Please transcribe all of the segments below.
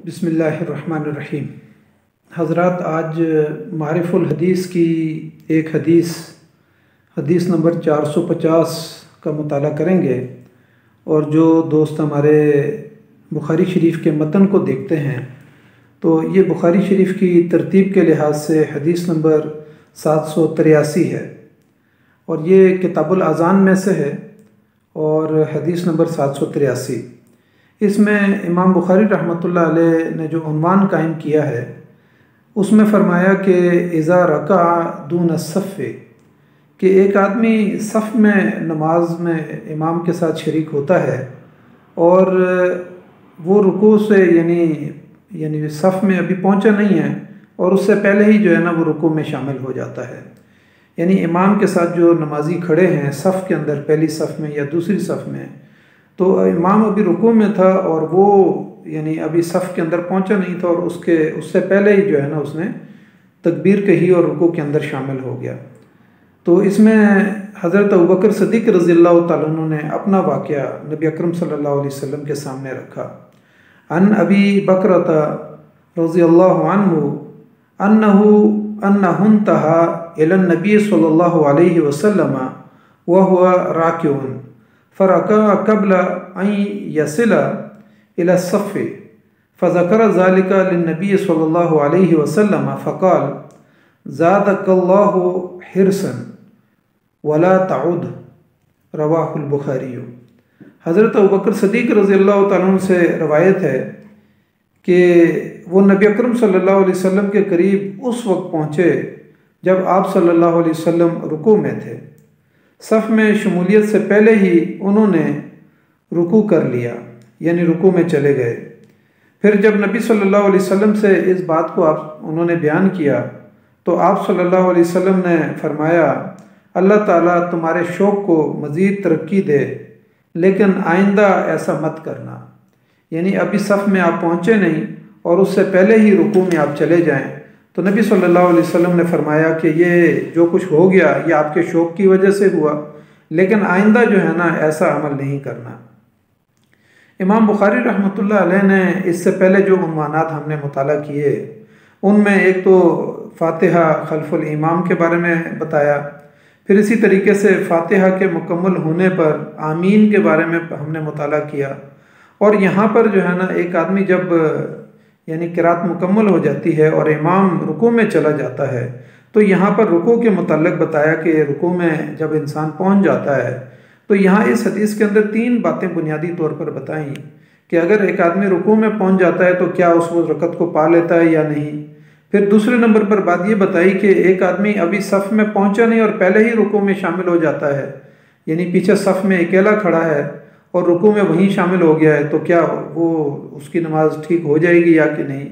बिस्मिल्लाहिर्रहमानिर्रहीम। हज़रात, आज मारिफुल हदीस की एक हदीस नंबर 450 का मुताला करेंगे। और जो दोस्त हमारे बुखारी शरीफ के मतन को देखते हैं तो ये बुखारी शरीफ की तरतीब के लिहाज से हदीस नंबर 783 है और ये किताबुल अज़ान में से है और हदीस नंबर 783। इसमें इमाम बुखारी रहमतुल्लाह अलैह ने जो उन्वान कायम किया है उसमें फ़रमाया कि इज़ा रका दून सफ़े, कि एक आदमी सफ़ में नमाज में इमाम के साथ शरीक होता है और वो रुकू से यानी सफ़ में अभी पहुंचा नहीं है और उससे पहले ही जो है ना वो रुकू में शामिल हो जाता है। यानी इमाम के साथ जो नमाजी खड़े हैं सफ़ के अंदर, पहली सफ़ में या दूसरी सफ़ में, तो इमाम अभी रुकू में था और वो यानी अभी सफ़ के अंदर पहुंचा नहीं था और उससे पहले ही जो है ना उसने तकबीर कही और रुकू के अंदर शामिल हो गया। तो इसमें हज़रत अबू बकर सिद्दीक़ रज़ियल्लाहु तआला अन्हु ने अपना वाक़या नबी अकरम सल्लल्लाहु अलैहि वसल्लम के सामने रखा। अन अबी बकरता रज़ियल्लाहु अन्हु अन्नहुंतहा इलन नबी सल्लल्लाहु अलैहि वसल्लम व हुवा राकिउन फ़रका क़ब्ल अन यसिला इला सफ़्फ़ि फ़ज़करा ज़ालिका लिन्नबी सल्लल्लाहु अलैहि वसल्लम फ़क़ाल ज़ादकल्लाहु हिरसन वला ताउद, रवाहुल बुखारी। हज़रत अबू बकर सिद्दीक़ रज़ियल्लाहु तआला अन्हु से रवायत है कि वो नबी अकरम सल्लल्लाहु अलैहि वसल्लम के करीब उस वक्त पहुँचे जब आप सल्लल्लाहु अलैहि वसल्लम रुकू में थे। सफ़ में शमूलियत से पहले ही उन्होंने रुकू कर लिया, यानी रुकू में चले गए। फिर जब नबी सल्लल्लाहु अलैहि वसल्लम से इस बात को उन्होंने बयान किया तो आप सल्लल्लाहु अलैहि वसल्लम ने फरमाया, अल्लाह ताला तुम्हारे शौक़ को मज़ीद तरक्की दे, लेकिन आइंदा ऐसा मत करना। यानी अभी सफ़ में आप पहुँचे नहीं और उससे पहले ही रुकू में आप चले जाएं। तो नबी सल्लल्लाहु अलैहि वसल्लम ने फरमाया कि ये जो कुछ हो गया ये आपके शौक़ की वजह से हुआ, लेकिन आइंदा जो है ना ऐसा अमल नहीं करना। इमाम बुखारी रहमतुल्लाह अलैह ने इससे पहले जो उन्वानात हमने मुताला किए उनमें एक तो फ़ातिहा खल्फुल इमाम के बारे में बताया, फिर इसी तरीके से फ़ातिहा के मुकम्मल होने पर आमीन के बारे में हमने मुताला किया। और यहाँ पर जो है ना एक आदमी जब यानी क़िरात मुकम्मल हो जाती है और इमाम रुकू में चला जाता है तो यहाँ पर रुकू के मुताल्लिक़ बताया कि रुकू में जब इंसान पहुँच जाता है तो यहाँ इस हदीस के अंदर 3 बातें बुनियादी तौर पर बताई कि अगर एक आदमी रुकू में पहुँच जाता है तो क्या उस रकत को पा लेता है या नहीं। फिर दूसरे नंबर पर बात ये बताई कि एक आदमी अभी सफ़ में पहुँचा नहीं और पहले ही रुकू में शामिल हो जाता है, यानी पीछे सफ़ में अकेला खड़ा है और रुकू में वहीं शामिल हो गया है, तो क्या वो उसकी नमाज ठीक हो जाएगी या कि नहीं।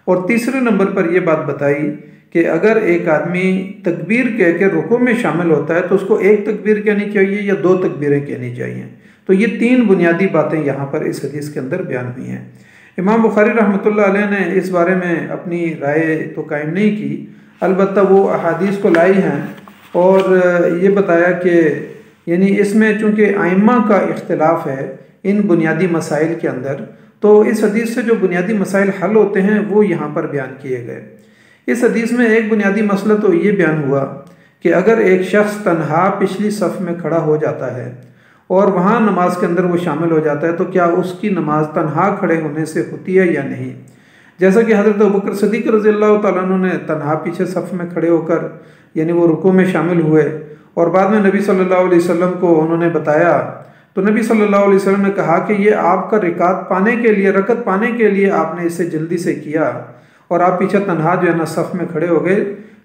और तीसरे नंबर पर यह बात बताई कि अगर एक आदमी तकबीर कह के रुकू में शामिल होता है तो उसको 1 तकबीर कहनी चाहिए या 2 तकबीरें कहनी चाहिए। तो ये 3 बुनियादी बातें यहाँ पर इस हदीस के अंदर बयान हुई हैं। इमाम बुखारी रहमतुल्लाह अलैह ने इस बारे में अपनी राय तो कायम नहीं की, अलबत्ता वो अहादीस को लाई हैं और ये बताया कि यानी इसमें चूँकि आइम्मा का इख्तिलाफ है इन बुनियादी मसाइल के अंदर, तो इस हदीस से जो बुनियादी मसाइल हल होते हैं वो यहाँ पर बयान किए गए। इस हदीस में एक बुनियादी मसला तो ये बयान हुआ कि अगर एक शख्स तन्हा पिछली सफ़ में खड़ा हो जाता है और वहाँ नमाज के अंदर वो शामिल हो जाता है तो क्या उसकी नमाज तन्हा खड़े होने से होती है या नहीं। जैसा कि हज़रत अबू बकर सिद्दीक़ रज़ियल्लाहु तआला अन्हु ने तन्हा पीछे सफ़ में खड़े होकर यानी वो रुकू में शामिल हुए और बाद में नबी सल्लल्लाहु अलैहि वसल्लम को उन्होंने बताया तो नबी सल्लल्लाहु अलैहि वसल्लम ने कहा कि ये आपका रकत पाने के लिए आपने इसे जल्दी से किया और आप पीछे तन्हा जो है ना सफ़ में खड़े हो गए,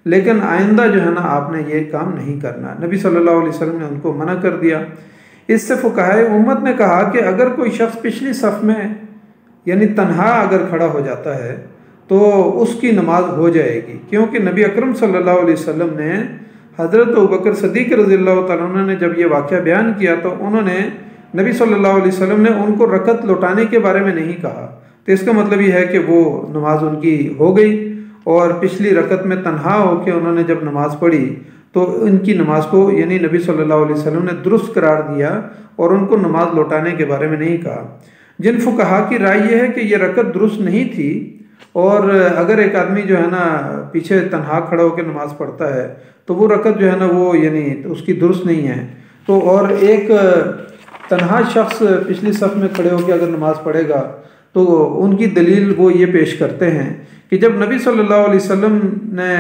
लेकिन आइंदा जो है ना आपने ये काम नहीं करना। नबी सल्लल्लाहु अलैहि वसल्लम ने उनको मना कर दिया। इससे फुक़हाए उम्मत ने कहा कि अगर कोई शख्स पिछली सफ़ में यानी तन्हा अगर खड़ा हो जाता है तो उसकी नमाज हो जाएगी, क्योंकि नबी अकरम सल्लल्लाहु अलैहि वसल्लम ने हज़रत अबू बकर सिद्दीक़ रज़ियल्लाहु तआला अन्हु ने जब ये वाक़या बयान किया तो उन्होंने नबी सल्लल्लाहु अलैहि वसल्लम ने उनको रकत लौटाने के बारे में नहीं कहा। तो इसका मतलब ये है कि वो नमाज उनकी हो गई और पिछली रकत में तन्हा होकर उन्होंने जब नमाज़ पढ़ी तो इनकी नमाज को यानी नबी सल्लल्लाहु अलैहि वसल्लम ने दुरुस्त करार दिया और उनको नमाज लौटाने के बारे में नहीं कहा। जिन फुकहा की राय यह है कि ये रकत दुरुस्त नहीं थी, और अगर एक आदमी जो है ना पीछे तन्हा खड़ा होकर नमाज़ पढ़ता है तो वो रकत जो है ना वो यानी उसकी दुरुस्त नहीं है। तो और एक तन्हा शख्स पिछली सफ़ में खड़े होकर अगर नमाज़ पढ़ेगा तो उनकी दलील वो ये पेश करते हैं कि जब नबी सल्लल्लाहु अलैहि वसल्लम ने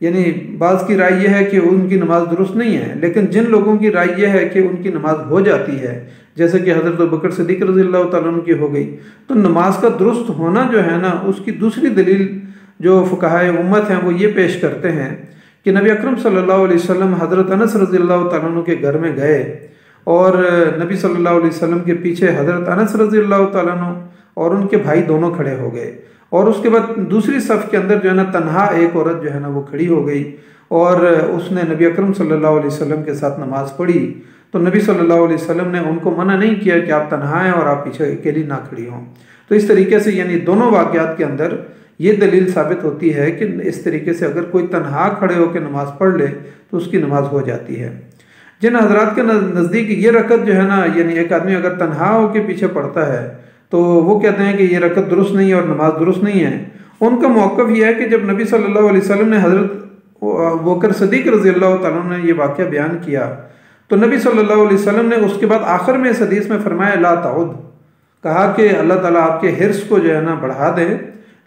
यानी बाज़ की राय यह है कि उनकी नमाज़ दुरुस्त नहीं है, लेकिन जिन लोगों की राय यह है कि उनकी नमाज़ हो जाती है, जैसे कि हज़रत अबू बकर सिद्दीक़ रज़ियल्लाहु तआला अन्हु की हो गई, तो नमाज का दुरुस्त होना जो है ना उसकी दूसरी दलील जो फ़ुक़हाए उम्मत हैं वो ये पेश करते हैं कि नबी अकरम सल्लल्लाहु अलैहि वसल्लम हज़रत अनस रज़ियल्लाहु तआला अन्हु के घर में गए और नबी सल्लल्लाहु अलैहि वसल्लम के पीछे हज़रत अनस रज़ियल्लाहु तआला अन्हु और उनके भाई दोनों खड़े हो गए, और उसके बाद दूसरी सफ़ के अंदर जो है ना तन्हा एक औरत जो है ना वो खड़ी हो गई और उसने नबी अकरम सल्लल्लाहु अलैहि वसल्लम के साथ नमाज़ पढ़ी। तो नबी सल्लल्लाहु अलैहि वसल्लम ने उनको मना नहीं किया कि आप तन्हा हैं और आप पीछे अकेली ना खड़ी हों। तो इस तरीके से यानी दोनों वाक़यात के अंदर ये दलील साबित होती है कि इस तरीके से अगर कोई तन्हा खड़े होकर नमाज़ पढ़ ले तो उसकी नमाज़ हो जाती है। जिन हजरात के नज़दीक ये रकत जो है ना यानी एक आदमी अगर तन्हा होकर पीछे पढ़ता है तो वो कहते हैं कि ये रकत दुरुस्त नहीं है और नमाज दुरुस्त नहीं है। उनका मौक़िफ़ यह है कि जब नबी सल्लल्लाहु अलैहि वसल्लम ने हज़रत अबू बकर सिद्दीक़ रज़ियल्लाहु तआला अन्हु ने ये वाक़या बयान किया तो नबी सल्लल्लाहु अलैहि वसल्लम ने उसके बाद आखिर में इस हदीस में फरमाया ला ताउद, कहा कि अल्लाह ताला आपके हिर्स को जो है ना बढ़ा दे,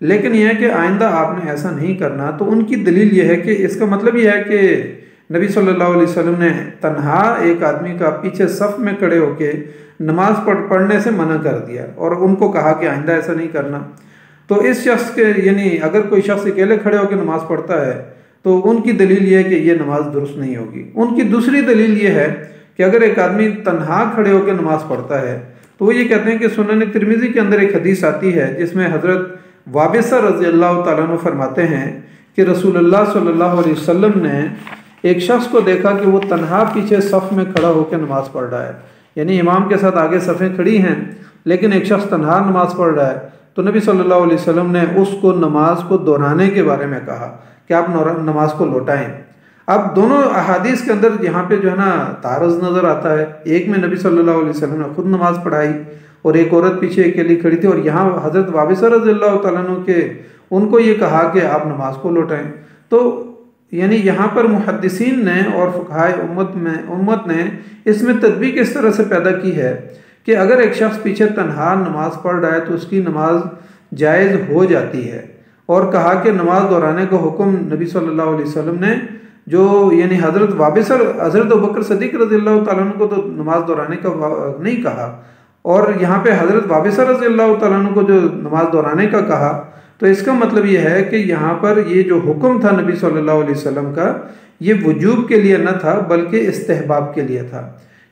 लेकिन यह है कि आइंदा आपने ऐसा नहीं करना। तो उनकी दलील यह है कि इसका मतलब यह है कि नबी सल्लल्लाहु अलैहि वसल्लम ने तन्हा एक आदमी का पीछे सफ़ में खड़े होकर नमाज पढ़ने से मना कर दिया और उनको कहा कि आइंदा ऐसा नहीं करना। तो इस शख्स के यानी अगर कोई शख्स अकेले खड़े होकर नमाज़ पढ़ता है तो उनकी दलील ये है कि ये नमाज दुरुस्त नहीं होगी। उनकी दूसरी दलील ये है कि अगर एक आदमी तन्हा खड़े होकर नमाज़ पढ़ता है तो वो ये कहते हैं कि सुनन तिरमिज़ी के अंदर एक हदीस आती है जिसमें हज़रत वाबिसा रज़ियल्लाहु तआला अन्हु फरमाते हैं कि रसूलुल्लाह सल्लल्लाहु अलैहि वसल्लम ने एक शख्स को देखा कि वो तन्हा पीछे सफ़ में खड़ा होकर नमाज़ पढ़ रहा है, यानी इमाम के साथ आगे सफ़ें खड़ी हैं लेकिन एक शख्स तन्हा नमाज़ पढ़ रहा है। तो नबी सल्लल्लाहु अलैहि वसल्लम ने उसको नमाज को दोहराने के बारे में कहा कि आप नमाज को लौटाएं। अब दोनों अहादीस के अंदर यहाँ पे जो है ना तारज़ नज़र आता है। एक में नबी सल्लल्लाहु अलैहि वसल्लम ने खुद नमाज़ पढ़ाई और एक औरत पीछे अकेली खड़ी थी, और यहाँ हज़रत वाबिसा रज़ियल्लाहु तआला अन्हु के उनको ये कहा कि आप नमाज को लौटाएं। तो यानी यहाँ पर मुहद्दिसीन ने और फ़ुक़हाए उम्मत ने इसमें तदबीक इस तरह से पैदा की है कि अगर एक शख्स पीछे तन्हा नमाज पढ़ रहा है तो उसकी नमाज जायज़ हो जाती है, और कहा कि नमाज दोहराने का हुक्म नबी सल्लल्लाहु अलैहि वसल्लम ने जो यानी हज़रत अबू बकर सिद्दीक़ रज़ियल्लाहु तआला अन्हु को तो नमाज दोहराने का नहीं कहा, और यहाँ पे हज़रत वाबिसा रज़ियल्लाहु तआला अन्हु को जो नमाज दोहराने का कहा। तो इसका मतलब ये है कि यहाँ पर ये जो हुक्म था नबी सल्लल्लाहु अलैहि वसल्लम का ये वजूब के लिए न था बल्कि इस्तेहबाब के लिए था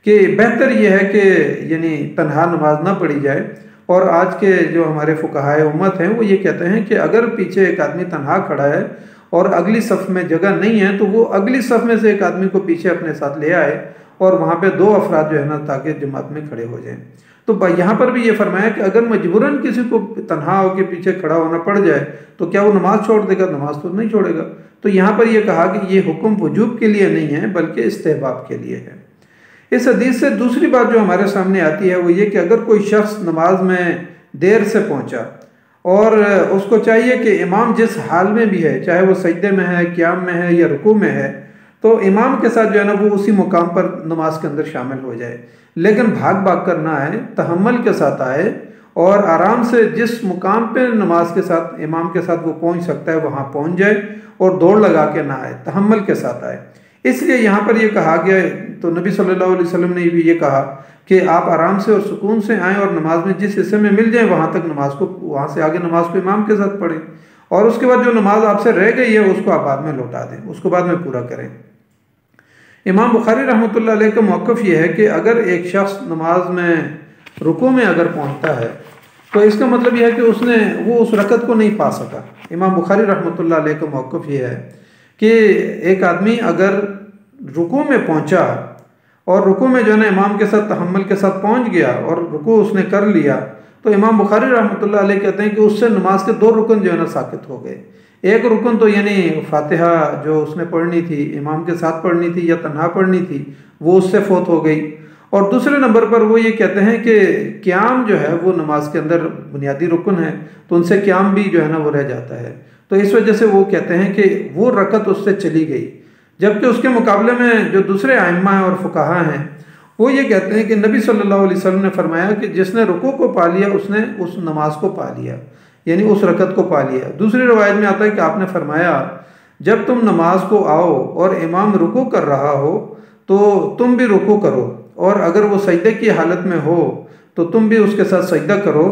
कि बेहतर ये है कि यानी तन्हा नमाज ना पढ़ी जाए। और आज के जो हमारे फ़ुक़हाए उम्मत हैं वो ये कहते हैं कि अगर पीछे एक आदमी तन्हा खड़ा है और अगली सफ़ में जगह नहीं है तो वो अगली सफ़ में से एक आदमी को पीछे अपने साथ ले आए और वहाँ पे दो अफराद जो है ना ताकि जमात में खड़े हो जाएं। तो यहाँ पर भी ये फरमाया कि अगर मजबूरन किसी को तन्हा होकर पीछे खड़ा होना पड़ जाए तो क्या वो नमाज छोड़ देगा? नमाज तो नहीं छोड़ेगा। तो यहाँ पर यह कहा कि ये हुक्म वजूब के लिए नहीं है बल्कि इस्तेहबाब के लिए है। इस हदीस से दूसरी बात जो हमारे सामने आती है वो ये कि अगर कोई शख्स नमाज में देर से पहुँचा और उसको चाहिए कि इमाम जिस हाल में भी है, चाहे वो सजदे में है, क़याम में है या रुकू में है, तो इमाम के साथ जो है ना वो उसी मुकाम पर नमाज के अंदर शामिल हो जाए, लेकिन भाग भाग कर ना आए, तहम्मुल के साथ आए और आराम से जिस मुकाम पे नमाज के साथ इमाम के साथ वो पहुंच सकता है वहाँ पहुंच जाए और दौड़ लगा के ना आए, तहम्मुल के साथ आए। इसलिए यहाँ पर ये कहा गया, तो नबी सल्लल्लाहु अलैहि वसल्लम ने भी ये कहा कि आप आराम से और सुकून से आएँ और नमाज में जिस हिस्से में मिल जाए वहाँ तक नमाज को, वहाँ से आगे नमाज को इमाम के साथ पढ़ें, और उसके बाद जो नमाज आपसे रह गई है उसको आप बाद में लौटा दें, उसको बाद में पूरा करें। इमाम बुखारी रहमतुल्लाह अलैह का मौक़िफ़ ये है कि अगर एक शख्स नमाज में रुकू में अगर पहुँचता है तो इसका मतलब यह है कि वो उस रकत को नहीं पा सका। इमाम बुखारी रहमतुल्लाह अलैह का मौक़िफ़ ये है कि एक आदमी अगर रुकू में पहुँचा और रुकू में जो है ना इमाम के साथ तहम्मुल के साथ पहुँच गया और रुकू उसने कर लिया, तो इमाम बुखारी रहमतुल्लाह अलैह कहते हैं कि उससे नमाज के दो रुकन जो है ना साकित हो गए। एक रुकन तो यानी फातिहा जो उसने पढ़नी थी, इमाम के साथ पढ़नी थी या तन्हा पढ़नी थी, वो उससे फौत हो गई, और दूसरे नंबर पर वो ये कहते हैं कि क़याम जो है वो नमाज के अंदर बुनियादी रुकन है, तो उनसे क़याम भी जो है ना वो रह जाता है। तो इस वजह से वो कहते हैं कि वो रकत उससे चली गई। जबकि उसके मुकाबले में जो दूसरे आइम्मा और फुकाहा हैं वो ये कहते हैं कि नबी सल्लल्लाहु अलैहि वसल्लम ने फरमाया कि जिसने रुकू को पा लिया उसने उस नमाज को पा लिया, यानी उस रकत को पा लिया। दूसरी रवायत में आता है कि आपने फरमाया जब तुम नमाज को आओ और इमाम रुकू कर रहा हो तो तुम भी रुकू करो, और अगर वो सजदे की हालत में हो तो तुम भी उसके साथ सजदा करो,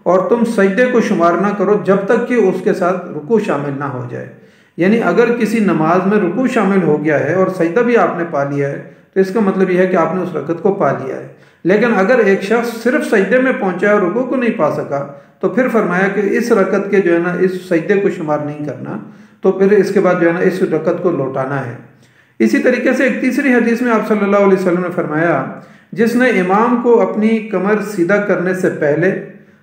और तुम सजदे को शुमार ना करो जब तक कि उसके साथ रुकू शामिल ना हो जाए। यानी अगर किसी नमाज में रुकू शामिल हो गया है और सजदा भी आपने पा लिया है तो इसका मतलब यह है कि आपने उस रकत को पा लिया है। लेकिन अगर एक शख्स सिर्फ सजदे में पहुंचा और रुकू को नहीं पा सका तो फिर फरमाया कि इस रकत के जो है ना इस सजदे को शुमार नहीं करना, तो फिर इसके बाद जो है ना इस रकत को लौटाना है। इसी तरीके से एक तीसरी हदीस में आप सल्लल्लाहु अलैहि वसल्लम ने फरमाया जिसने इमाम को अपनी कमर सीधा करने से पहले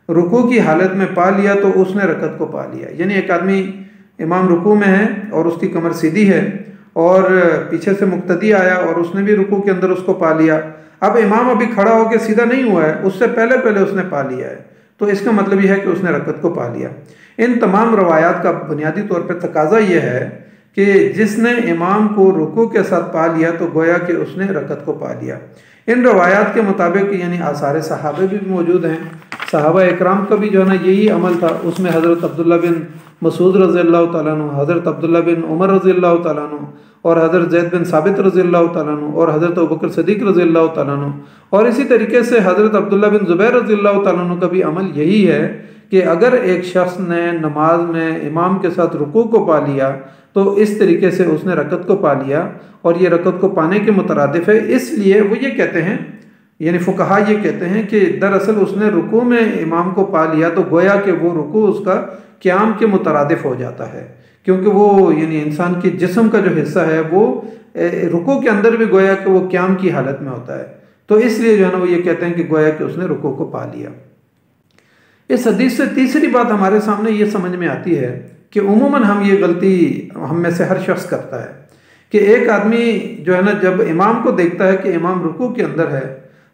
रुकू की हालत में पा लिया तो उसने रकत को पा लिया। यानी एक आदमी इमाम रुकू में है और उसकी कमर सीधी है और पीछे से मुक्तदी आया और उसने भी रुकू के अंदर उसको पा लिया। अब इमाम अभी खड़ा होकर सीधा नहीं हुआ है, उससे पहले पहले उसने पा लिया है, तो इसका मतलब यह है कि उसने रकत को पा लिया। इन तमाम रवायात का बुनियादी तौर पर तकाजा यह है कि जिसने इमाम को रुकू के साथ पा लिया तो गोया कि उसने रकत को पा लिया। इन रवायात के मुताबिक यानी आसार सहाबे भी मौजूद हैं, सहाबा इकराम का भी जो है ना यही अमल था। उसमें हज़रत अब्दुल्ला बिन मसूद रज़ी अल्लाह तआला अन्हु, हज़रत अब्दुल्ला बिन उमर रज़ी अल्लाह तआला अन्हु और हज़रत ज़ैद बिन साबित रज़ी अल्लाह तआला अन्हु और हज़रत अबू बकर सिद्दीक़ रज़ी अल्लाह तआला अन्हु और इसी तरीके से हज़रत अब्दुल्ला बिन ज़ुबैर रज़ी अल्लाह तआला अन्हु का भी अमल यही है कि अगर एक शख्स ने नमाज में इमाम के साथ रुकू को पा लिया तो इस तरीके से उसने रकत को पा लिया, और ये रकत को पाने के मुतरादिफ है। इसलिए वो ये कहते हैं, यानी फुकहा ये कहते हैं कि दरअसल उसने रुकू में इमाम को पा लिया तो गोया कि वो रुकू उसका क़याम के मुतरादिफ हो जाता है, क्योंकि वो यानी इंसान के जिस्म का जो हिस्सा है वो रुकू के अंदर भी गोया कि वो क़याम की हालत में होता है। तो इसलिए जो है ना वो ये कहते हैं कि गोया कि उसने रुकू को पा लिया। इस हदीस से तीसरी बात हमारे सामने ये समझ में आती है कि उमूमन हम ये गलती हम में से हर शख्स करता है कि एक आदमी जो है ना जब इमाम को देखता है कि इमाम रुकू के अंदर है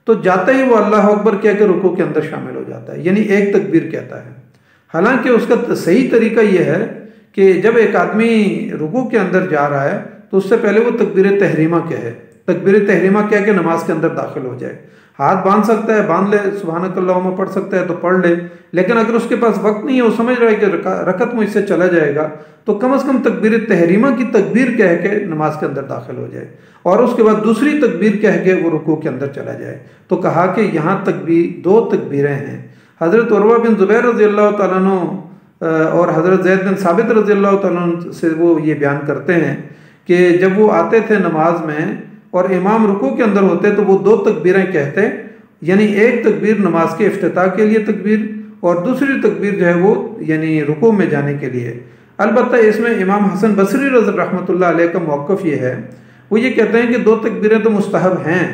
तो जाते ही वो अल्लाह अकबर कह के रुकू के अंदर शामिल हो जाता है, यानी एक तकबीर कहता है। हालांकि उसका सही तरीका यह है कि जब एक आदमी रुकू के अंदर जा रहा है तो उससे पहले वो तकबीर तहरीमा कहे, तकबीर तहरीमा कह के नमाज के अंदर दाखिल हो जाए। हाथ बांध सकता है बांध ले, सुबहानकल्लाहुम्मा पढ़ सकता है तो पढ़ ले, लेकिन अगर उसके पास वक्त नहीं है, वो समझ रहा है कि रकत मुझसे चला जाएगा, तो कम से कम तकबीर तहरीमा की तकबीर कह के नमाज के अंदर दाखिल हो जाए और उसके बाद दूसरी तकबीर कह के वो रुकू के अंदर चला जाए। तो कहा कि यहाँ तकबीर दो तकबीरें हैं। हज़रत उरवा बिन ज़ुबैर रज़ी अल्लाह तआला अन्हु और हज़रत ज़ैद बिन साबित रज़ी अल्लाह तआला अन्हु से वो ये बयान करते हैं कि जब वो आते थे नमाज में और इमाम रुकू के अंदर होते तो वो दो तकबीरें कहते, यानी एक तकबीर नमाज के इफ्तिताह के लिए तकबीर और दूसरी तकबीर जो है वो यानी रुकू में जाने के लिए। अलबत्ता इसमें इमाम हसन बसरी रज़ी रहमतुल्लाह अलैह का मौक़िफ़ ये है, वो ये कहते हैं कि दो तकबीरें तो मुस्तहब हैं,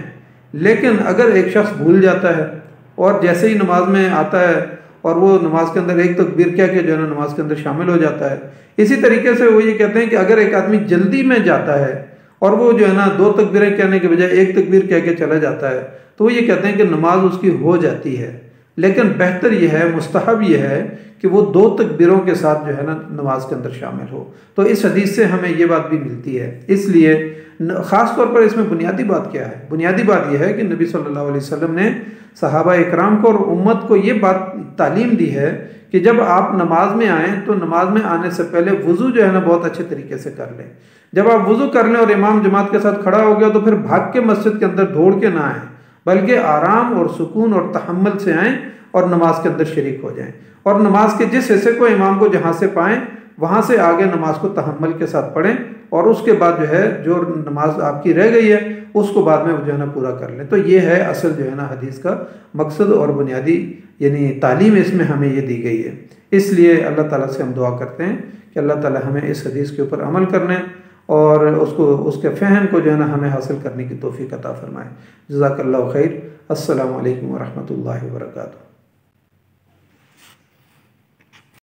लेकिन अगर एक शख्स भूल जाता है और जैसे ही नमाज में आता है और वो नमाज के अंदर एक तकबीर कह के जो है ना नमाज के अंदर शामिल हो जाता है। इसी तरीके से वो ये कहते हैं कि अगर एक आदमी जल्दी में जाता है और वो जो है ना दो तकबीरें कहने के बजाय एक तकबीर कह के चला जाता है तो वो ये कहते हैं कि नमाज उसकी हो जाती है, लेकिन बेहतर यह है, मुस्तहब यह है कि वो दो तकबीरों के साथ जो है ना नमाज के अंदर शामिल हो। तो इस हदीस से हमें ये बात भी मिलती है। इसलिए ख़ास तौर पर इसमें बुनियादी बात क्या है? बुनियादी बात यह है कि नबी सल्लल्लाहु अलैहि वसल्लम ने सहाबा इकराम को और उम्मत को ये बात तालीम दी है कि जब आप नमाज में आएँ तो नमाज में आने से पहले वज़ू जो है ना बहुत अच्छे तरीके से कर लें। जब आप वज़ू कर लें और इमाम जमात के साथ खड़ा हो गया तो फिर भाग के मस्जिद के अंदर दौड़ के ना आएँ, बल्कि आराम और सुकून और तहम्मुल से आएँ और नमाज के अंदर शरीक हो जाएं, और नमाज के जिस हिस्से को इमाम को जहाँ से पाएँ वहाँ से आगे नमाज को तहम्मुल के साथ पढ़ें, और उसके बाद जो है जो नमाज आपकी रह गई है उसको बाद में जो है ना पूरा कर लें। तो ये है असल जो है ना हदीस का मकसद और बुनियादी यानी तालीम इसमें हमें ये दी गई है। इसलिए अल्लाह ताला से हम दुआ करते हैं कि अल्लाह ताला हमें इस हदीस के ऊपर अमल करने और उसके फ़हम को जो है ना हमें हासिल करने की तौफीक अता फरमाए। जज़ाकल्लाहु खैर। अस्सलामु अलैकुम व रहमतुल्लाहि व बरकातुहू।